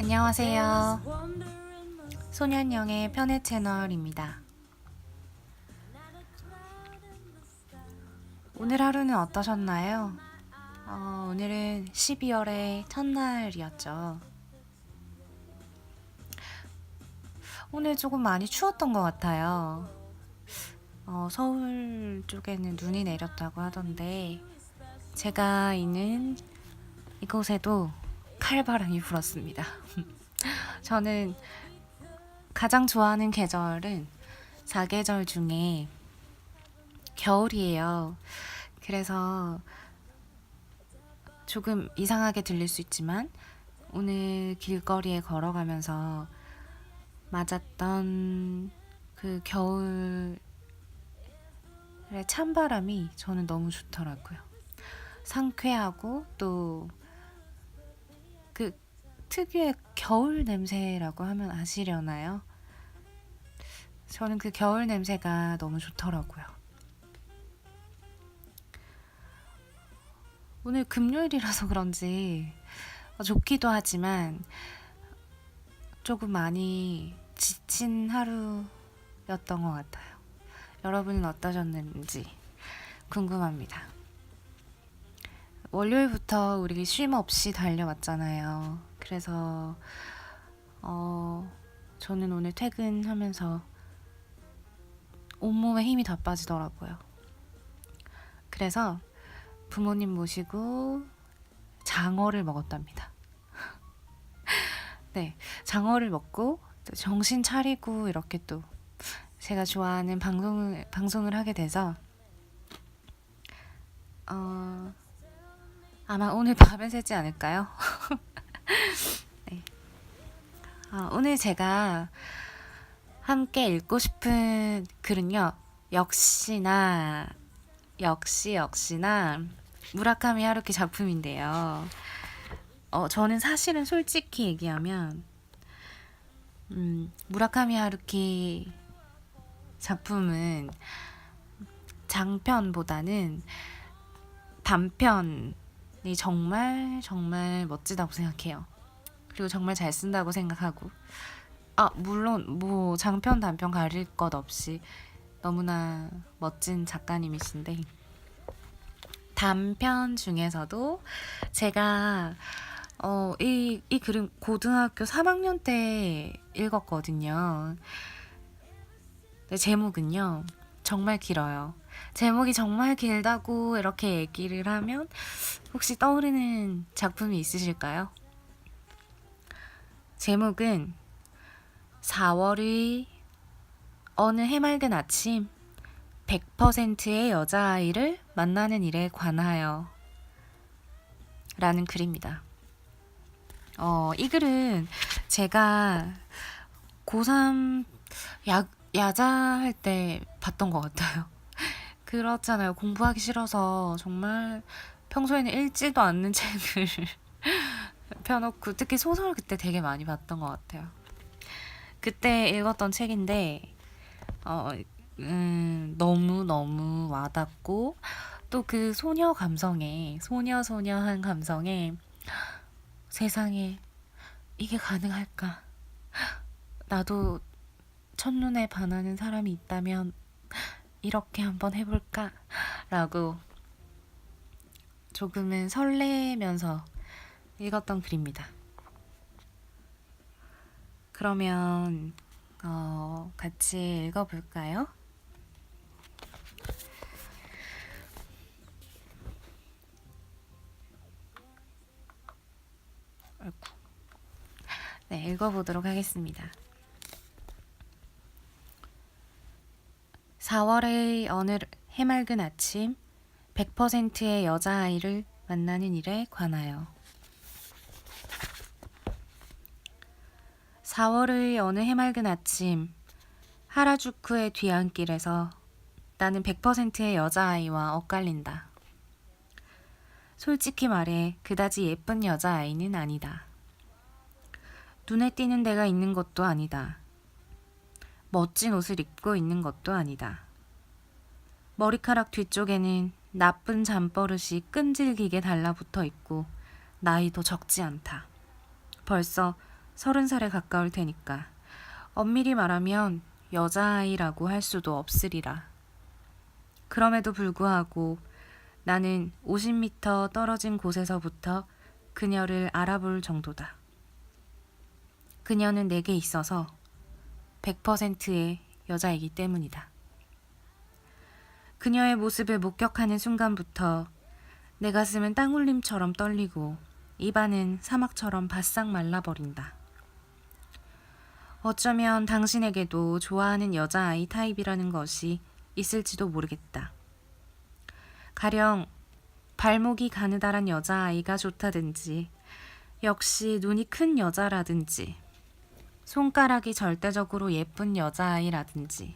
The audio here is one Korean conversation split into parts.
안녕하세요. 소년영의 편의 채널입니다. 오늘 하루는 어떠셨나요? 오늘은 12월의 첫날이었죠. 오늘 조금 많이 추웠던 것 같아요. 서울 쪽에는 눈이 내렸다고 하던데 제가 있는 이곳에도 칼바람이 불었습니다. 저는 가장 좋아하는 계절은 사계절 중에 겨울이에요. 그래서 조금 이상하게 들릴 수 있지만 오늘 길거리에 걸어가면서 맞았던 그 겨울의 찬바람이 저는 너무 좋더라고요. 상쾌하고 또 그 특유의 겨울 냄새라고 하면 아시려나요? 저는 그 겨울 냄새가 너무 좋더라고요. 오늘 금요일이라서 그런지 좋기도 하지만 조금 많이 지친 하루였던 것 같아요. 여러분은 어떠셨는지 궁금합니다. 월요일부터 우리 쉼 없이 달려왔잖아요. 그래서 저는 오늘 퇴근하면서 온몸에 힘이 다 빠지더라고요. 그래서 부모님 모시고 장어를 먹었답니다. 네, 장어를 먹고 또 정신 차리고 이렇게 또 제가 좋아하는 방송을 하게 돼서 아마 오늘 밤에 새지 않을까요? 네. 오늘 제가 함께 읽고 싶은 글은요. 역시나 무라카미 하루키 작품인데요. 저는 사실은 솔직히 얘기하면 무라카미 하루키 작품은 장편보다는 단편이 정말 멋지다고 생각해요. 그리고 정말 잘 쓴다고 생각하고 물론 뭐 장편 단편 가릴 것 없이 너무나 멋진 작가님이신데 단편 중에서도 제가 이 글은 고등학교 3학년 때 읽었거든요. 제목은요 정말 길어요. 제목이 정말 길다고 이렇게 얘기를 하면 혹시 떠오르는 작품이 있으실까요? 제목은 4월의 어느 해맑은 아침 100%의 여자아이를 만나는 일에 관하여 라는 글입니다. 이 글은 제가 고3 야자할 때 봤던 것 같아요. 그렇잖아요. 공부하기 싫어서 정말 평소에는 읽지도 않는 책을 펴놓고 특히 소설 그때 되게 많이 봤던 것 같아요. 그때 읽었던 책인데 너무 와닿고 또 그 소녀 감성에 소녀한 감성에 세상에 이게 가능할까? 나도 첫눈에 반하는 사람이 있다면 이렇게 한번 해볼까? 라고 조금은 설레면서 읽었던 글입니다. 그러면 같이 읽어볼까요? 네, 읽어보도록 하겠습니다. 4월의 어느 해맑은 아침 100%의 여자아이를 만나는 일에 관하여 4월의 어느 해맑은 아침 하라주쿠의 뒤안길에서 나는 100%의 여자아이와 엇갈린다. 솔직히 말해 그다지 예쁜 여자아이는 아니다. 눈에 띄는 데가 있는 것도 아니다. 멋진 옷을 입고 있는 것도 아니다. 머리카락 뒤쪽에는 나쁜 잠버릇이 끈질기게 달라붙어 있고 나이도 적지 않다. 벌써 30살에 가까울 테니까 엄밀히 말하면 여자아이라고 할 수도 없으리라. 그럼에도 불구하고 나는 50m 떨어진 곳에서부터 그녀를 알아볼 정도다. 그녀는 내게 있어서 100%의 여자이기 때문이다. 그녀의 모습을 목격하는 순간부터 내 가슴은 땅울림처럼 떨리고 입안은 사막처럼 바싹 말라버린다. 어쩌면 당신에게도 좋아하는 여자아이 타입이라는 것이 있을지도 모르겠다. 가령 발목이 가느다란 여자아이가 좋다든지, 역시 눈이 큰 여자라든지, 손가락이 절대적으로 예쁜 여자아이라든지,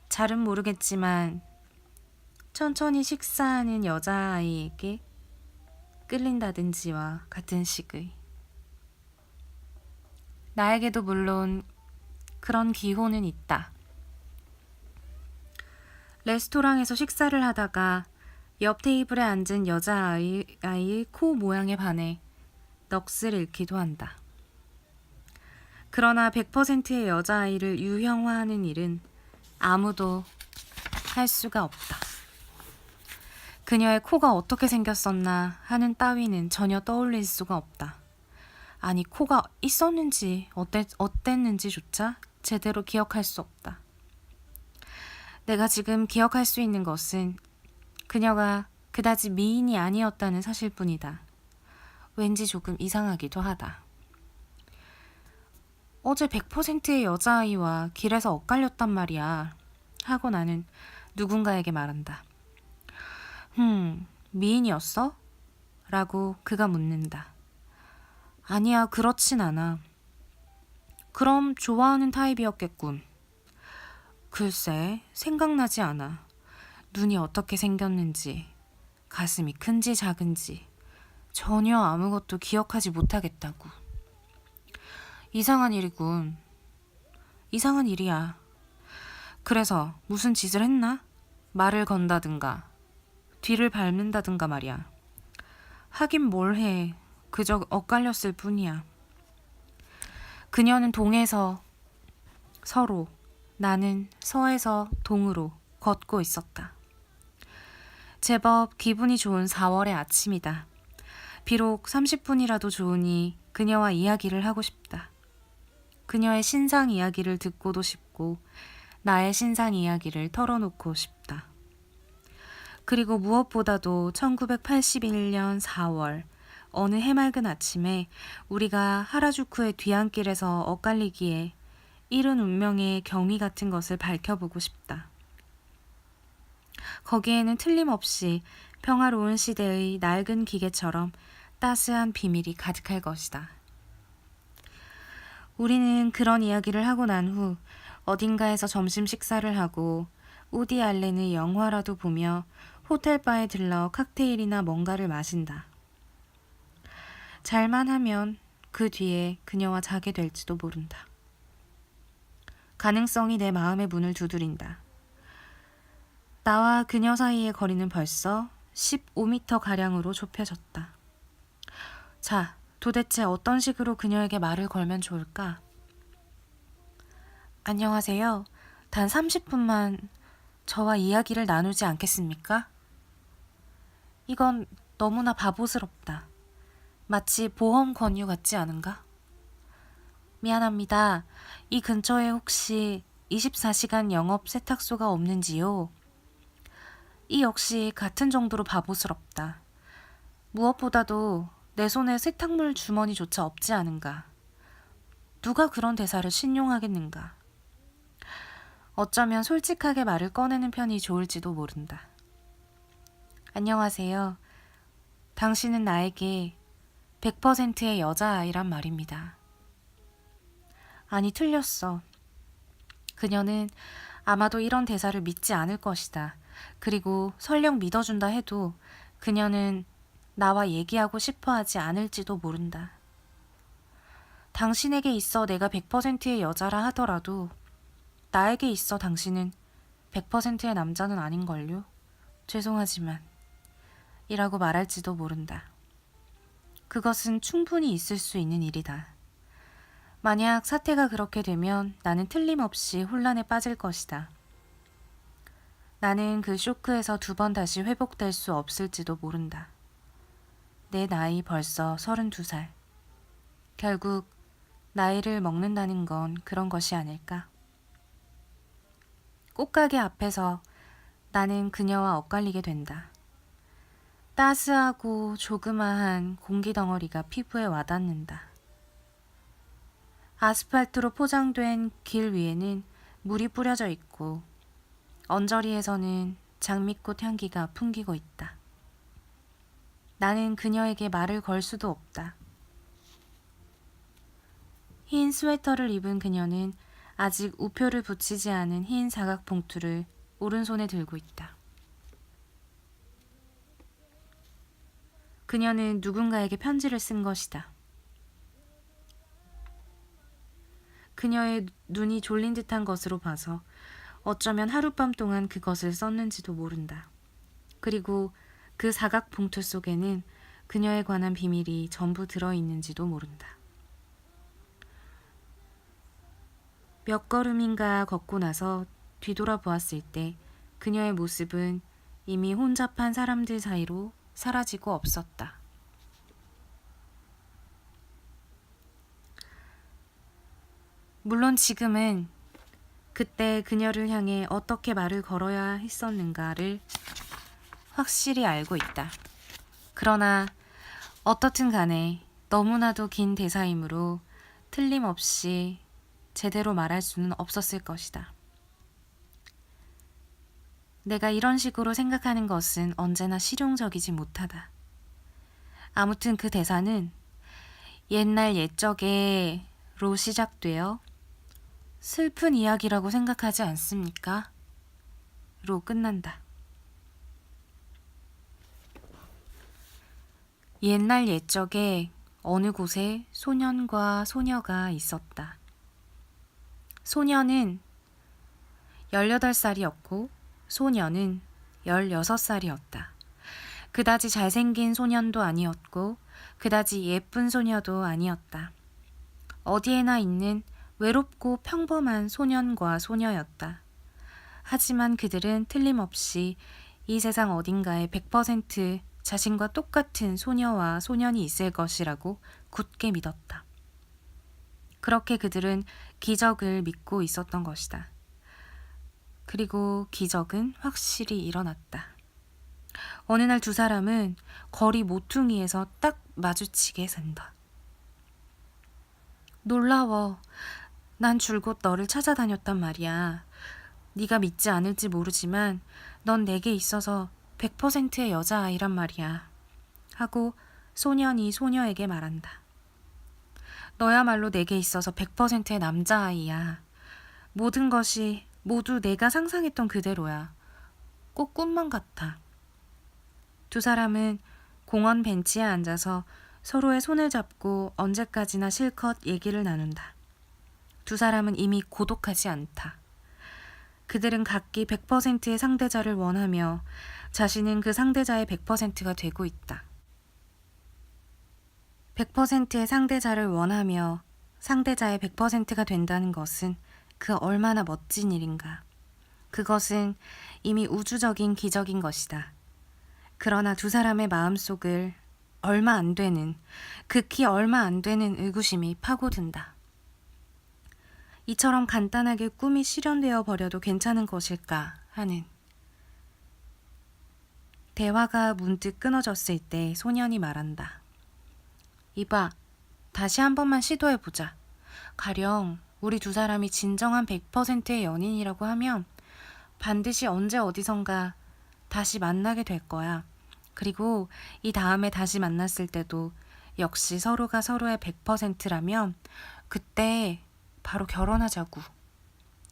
잘은 모르겠지만 천천히 식사하는 여자아이에게 끌린다든지와 같은 식의. 나에게도 물론 그런 기호는 있다. 레스토랑에서 식사를 하다가 옆 테이블에 앉은 여자아이의 코 모양에 반해 넋을 잃기도 한다. 그러나 100%의 여자아이를 유형화하는 일은 아무도 할 수가 없다. 그녀의 코가 어떻게 생겼었나 하는 따위는 전혀 떠올릴 수가 없다. 아니, 코가 있었는지 어땠는지조차 제대로 기억할 수 없다. 내가 지금 기억할 수 있는 것은 그녀가 그다지 미인이 아니었다는 사실뿐이다. 왠지 조금 이상하기도 하다. 어제 100%의 여자아이와 길에서 엇갈렸단 말이야. 하고 나는 누군가에게 말한다. 미인이었어? 라고 그가 묻는다. 아니야, 그렇진 않아. 그럼 좋아하는 타입이었겠군. 글쎄, 생각나지 않아. 눈이 어떻게 생겼는지, 가슴이 큰지 작은지 전혀 아무것도 기억하지 못하겠다고. 이상한 일이군. 이상한 일이야. 그래서 무슨 짓을 했나? 말을 건다든가 뒤를 밟는다든가 말이야. 하긴 뭘 해. 그저 엇갈렸을 뿐이야. 그녀는 동에서 서로, 나는 서에서 동으로 걷고 있었다. 제법 기분이 좋은 4월의 아침이다. 비록 30분이라도 좋으니 그녀와 이야기를 하고 싶다. 그녀의 신상 이야기를 듣고도 싶고 나의 신상 이야기를 털어놓고 싶다. 그리고 무엇보다도 1981년 4월 어느 해맑은 아침에 우리가 하라주쿠의 뒤안길에서 엇갈리기에 이른 운명의 경위 같은 것을 밝혀보고 싶다. 거기에는 틀림없이 평화로운 시대의 낡은 기계처럼 따스한 비밀이 가득할 것이다. 우리는 그런 이야기를 하고 난 후 어딘가에서 점심 식사를 하고 우디 알렌의 영화라도 보며 호텔바에 들러 칵테일이나 뭔가를 마신다. 잘만 하면 그 뒤에 그녀와 자게 될지도 모른다. 가능성이 내 마음의 문을 두드린다. 나와 그녀 사이의 거리는 벌써 15m가량으로 좁혀졌다. 자, 도대체 어떤 식으로 그녀에게 말을 걸면 좋을까? 안녕하세요. 단 30분만 저와 이야기를 나누지 않겠습니까? 이건 너무나 바보스럽다. 마치 보험 권유 같지 않은가? 미안합니다. 이 근처에 혹시 24시간 영업 세탁소가 없는지요? 이 역시 같은 정도로 바보스럽다. 무엇보다도 내 손에 세탁물 주머니조차 없지 않은가? 누가 그런 대사를 신용하겠는가? 어쩌면 솔직하게 말을 꺼내는 편이 좋을지도 모른다. 안녕하세요. 당신은 나에게 100%의 여자아이란 말입니다. 아니, 틀렸어. 그녀는 아마도 이런 대사를 믿지 않을 것이다. 그리고 설령 믿어준다 해도 그녀는 나와 얘기하고 싶어 하지 않을지도 모른다. 당신에게 있어 내가 100%의 여자라 하더라도 나에게 있어 당신은 100%의 남자는 아닌걸요? 죄송하지만 이라고 말할지도 모른다. 그것은 충분히 있을 수 있는 일이다. 만약 사태가 그렇게 되면 나는 틀림없이 혼란에 빠질 것이다. 나는 그 쇼크에서 2번 다시 회복될 수 없을지도 모른다. 내 나이 벌써 32살. 결국 나이를 먹는다는 건 그런 것이 아닐까? 꽃가게 앞에서 나는 그녀와 엇갈리게 된다. 따스하고 조그마한 공기 덩어리가 피부에 와닿는다. 아스팔트로 포장된 길 위에는 물이 뿌려져 있고 언저리에서는 장미꽃 향기가 풍기고 있다. 나는 그녀에게 말을 걸 수도 없다. 흰 스웨터를 입은 그녀는 아직 우표를 붙이지 않은 흰 사각 봉투를 오른손에 들고 있다. 그녀는 누군가에게 편지를 쓴 것이다. 그녀의 눈이 졸린 듯한 것으로 봐서 어쩌면 하룻밤 동안 그것을 썼는지도 모른다. 그리고 그 사각 봉투 속에는 그녀에 관한 비밀이 전부 들어있는지도 모른다. 몇 걸음인가 걷고 나서 뒤돌아보았을 때 그녀의 모습은 이미 혼잡한 사람들 사이로 사라지고 없었다. 물론 지금은 그때 그녀를 향해 어떻게 말을 걸어야 했었는가를 확실히 알고 있다. 그러나 어떻든 간에 너무나도 긴 대사이므로 틀림없이 제대로 말할 수는 없었을 것이다. 내가 이런 식으로 생각하는 것은 언제나 실용적이지 못하다. 아무튼 그 대사는 옛날 옛적에로 시작되어 슬픈 이야기라고 생각하지 않습니까? 로 끝난다. 옛날 옛적에 어느 곳에 소년과 소녀가 있었다. 소년은 18살이었고 소녀는 16살이었다. 그다지 잘생긴 소년도 아니었고 그다지 예쁜 소녀도 아니었다. 어디에나 있는 외롭고 평범한 소년과 소녀였다. 하지만 그들은 틀림없이 이 세상 어딘가에 100% 자신과 똑같은 소녀와 소년이 있을 것이라고 굳게 믿었다. 그렇게 그들은 기적을 믿고 있었던 것이다. 그리고 기적은 확실히 일어났다. 어느 날 2사람은 거리 모퉁이에서 딱 마주치게 된다. 놀라워. 난 줄곧 너를 찾아다녔단 말이야. 네가 믿지 않을지 모르지만 넌 내게 있어서 100%의 여자아이란 말이야. 하고 소년이 소녀에게 말한다. 너야말로 내게 있어서 100%의 남자아이야. 모든 것이 모두 내가 상상했던 그대로야. 꼭 꿈만 같아. 2사람은 공원 벤치에 앉아서 서로의 손을 잡고 언제까지나 실컷 얘기를 나눈다. 2사람은 이미 고독하지 않다. 그들은 각기 100%의 상대자를 원하며 자신은 그 상대자의 100%가 되고 있다. 100%의 상대자를 원하며 상대자의 100%가 된다는 것은 그 얼마나 멋진 일인가. 그것은 이미 우주적인 기적인 것이다. 그러나 2사람의 마음속을 얼마 안 되는, 극히 얼마 안 되는 의구심이 파고든다. 이처럼 간단하게 꿈이 실현되어 버려도 괜찮은 것일까 하는. 대화가 문득 끊어졌을 때 소년이 말한다. 이봐, 다시 한 번만 시도해보자. 가령 우리 2사람이 진정한 100%의 연인이라고 하면 반드시 언제 어디선가 다시 만나게 될 거야. 그리고 이 다음에 다시 만났을 때도 역시 서로가 서로의 100%라면 그때 바로 결혼하자고.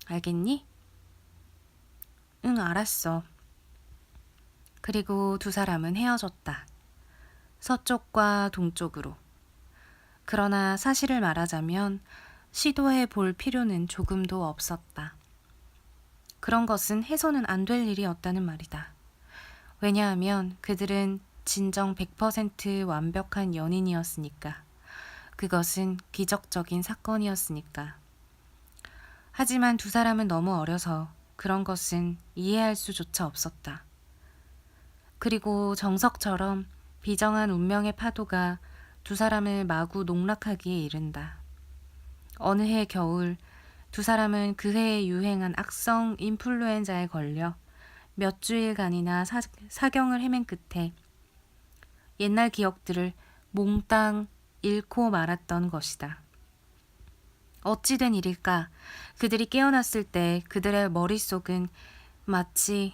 알겠니? 응, 알았어. 그리고 2사람은 헤어졌다. 서쪽과 동쪽으로. 그러나 사실을 말하자면 시도해 볼 필요는 조금도 없었다. 그런 것은 해서는 안 될 일이었다는 말이다. 왜냐하면 그들은 진정 100% 완벽한 연인이었으니까. 그것은 기적적인 사건이었으니까. 하지만 두 사람은 너무 어려서 그런 것은 이해할 수조차 없었다. 그리고 정석처럼 비정한 운명의 파도가 두 사람을 마구 농락하기에 이른다. 어느 해 겨울 두 사람은 그 해에 유행한 악성 인플루엔자에 걸려 몇 주일간이나 사경을 헤맨 끝에 옛날 기억들을 몽땅 잃고 말았던 것이다. 어찌된 일일까? 그들이 깨어났을 때 그들의 머릿속은 마치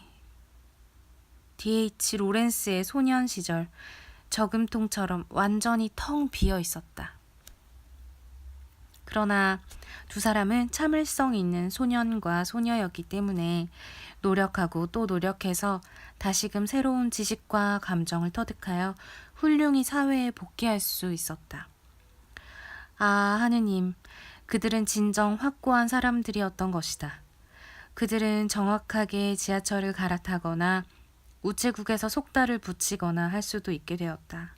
D.H. 로렌스의 소년 시절 저금통처럼 완전히 텅 비어 있었다. 그러나 두 사람은 참을성 있는 소년과 소녀였기 때문에 노력하고 또 노력해서 다시금 새로운 지식과 감정을 터득하여 훌륭히 사회에 복귀할 수 있었다. 아, 하느님, 그들은 진정 확고한 사람들이었던 것이다. 그들은 정확하게 지하철을 갈아타거나 우체국에서 속달을 붙이거나 할 수도 있게 되었다.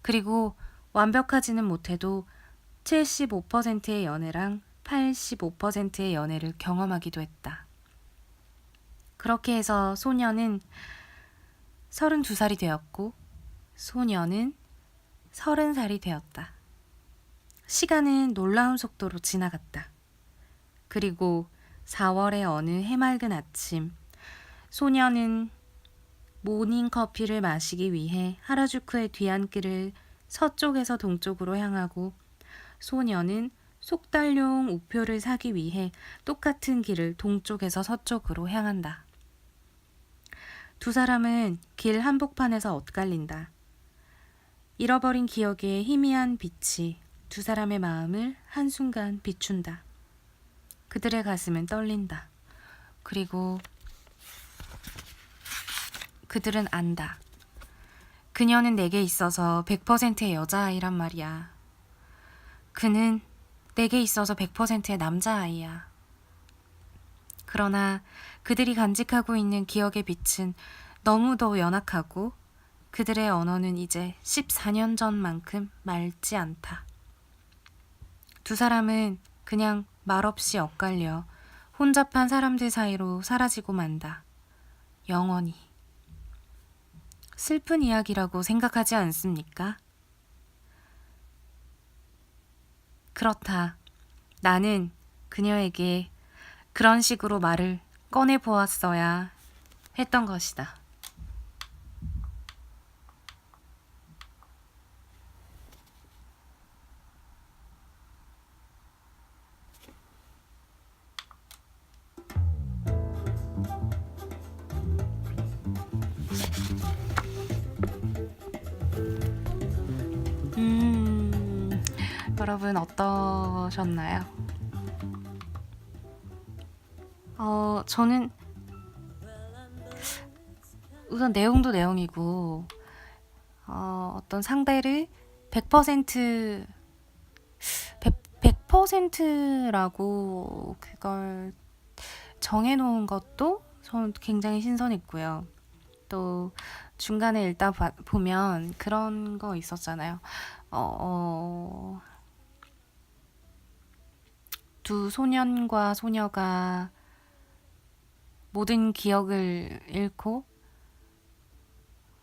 그리고 완벽하지는 못해도 75%의 연애랑 85%의 연애를 경험하기도 했다. 그렇게 해서 소녀는 32살이 되었고 소녀는 30살이 되었다. 시간은 놀라운 속도로 지나갔다. 그리고 4월의 어느 해맑은 아침, 소녀는 모닝커피를 마시기 위해 하라주쿠의 뒤안길을 서쪽에서 동쪽으로 향하고 소녀는 속달용 우표를 사기 위해 똑같은 길을 동쪽에서 서쪽으로 향한다. 두 사람은 길 한복판에서 엇갈린다. 잃어버린 기억의 희미한 빛이 두 사람의 마음을 한순간 비춘다. 그들의 가슴은 떨린다. 그리고 그들은 안다. 그녀는 내게 있어서 100%의 여자아이란 말이야. 그는 내게 있어서 100%의 남자아이야. 그러나 그들이 간직하고 있는 기억의 빛은 너무도 연약하고 그들의 언어는 이제 14년 전만큼 맑지 않다. 두 사람은 그냥 말없이 엇갈려 혼잡한 사람들 사이로 사라지고 만다. 영원히. 슬픈 이야기라고 생각하지 않습니까? 그렇다. 나는 그녀에게 그런 식으로 말을 꺼내보았어야 했던 것이다. 여러분 어떠셨나요? 저는 우선 내용도 내용이고 어떤 상대를 100%라고 그걸 정해놓은 것도 저는 굉장히 신선했고요. 또 중간에 읽다 보면 그런 거 있었잖아요. 두 소년과 소녀가 모든 기억을 잃고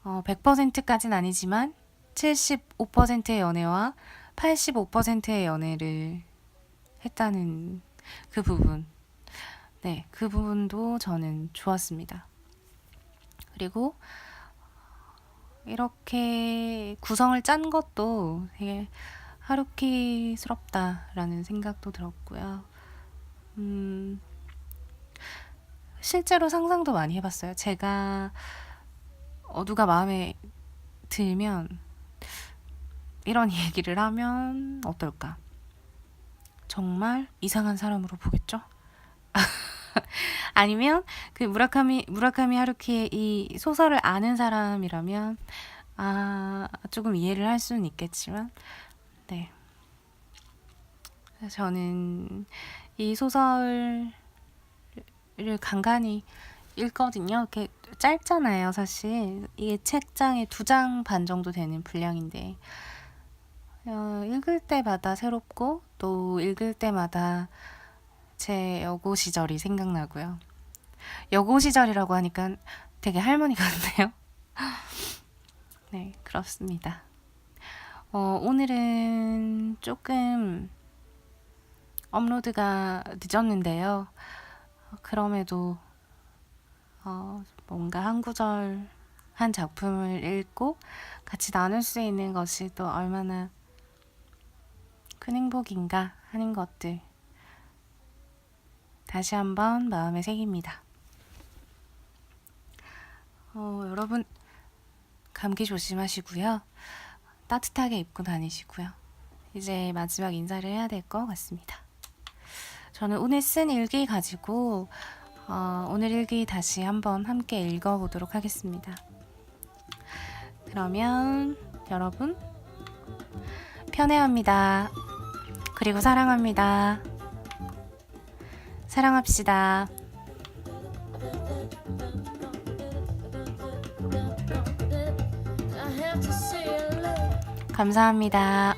100%까지는 아니지만 75%의 연애와 85%의 연애를 했다는 그 부분. 네, 그 부분도 저는 좋았습니다. 그리고 이렇게 구성을 짠 것도 되게 하루키스럽다라는 생각도 들었고요. 실제로 상상도 많이 해봤어요. 제가 누가 마음에 들면 이런 얘기를 하면 어떨까? 정말 이상한 사람으로 보겠죠? 아니면 그 무라카미 하루키의 이 소설을 아는 사람이라면 조금 이해를 할 수는 있겠지만 네. 저는 이 소설을 간간히 읽거든요. 이렇게 짧잖아요, 사실. 이게 책장에 2장 반 정도 되는 분량인데 읽을 때마다 새롭고 또 읽을 때마다 제 여고 시절이 생각나고요. 여고 시절이라고 하니까 되게 할머니 같네요. 네, 그렇습니다. 오늘은 조금 업로드가 늦었는데요. 그럼에도 뭔가 한 구절 한 작품을 읽고 같이 나눌 수 있는 것이 또 얼마나 큰 행복인가 하는 것들 다시 한번 마음에 새깁니다. 여러분 감기 조심하시고요. 따뜻하게 입고 다니시고요. 이제 마지막 인사를 해야 될 것 같습니다. 저는 오늘 쓴 일기 가지고 오늘 일기 다시 한번 함께 읽어보도록 하겠습니다. 그러면 여러분 편애합니다. 그리고 사랑합니다. 사랑합시다. 감사합니다.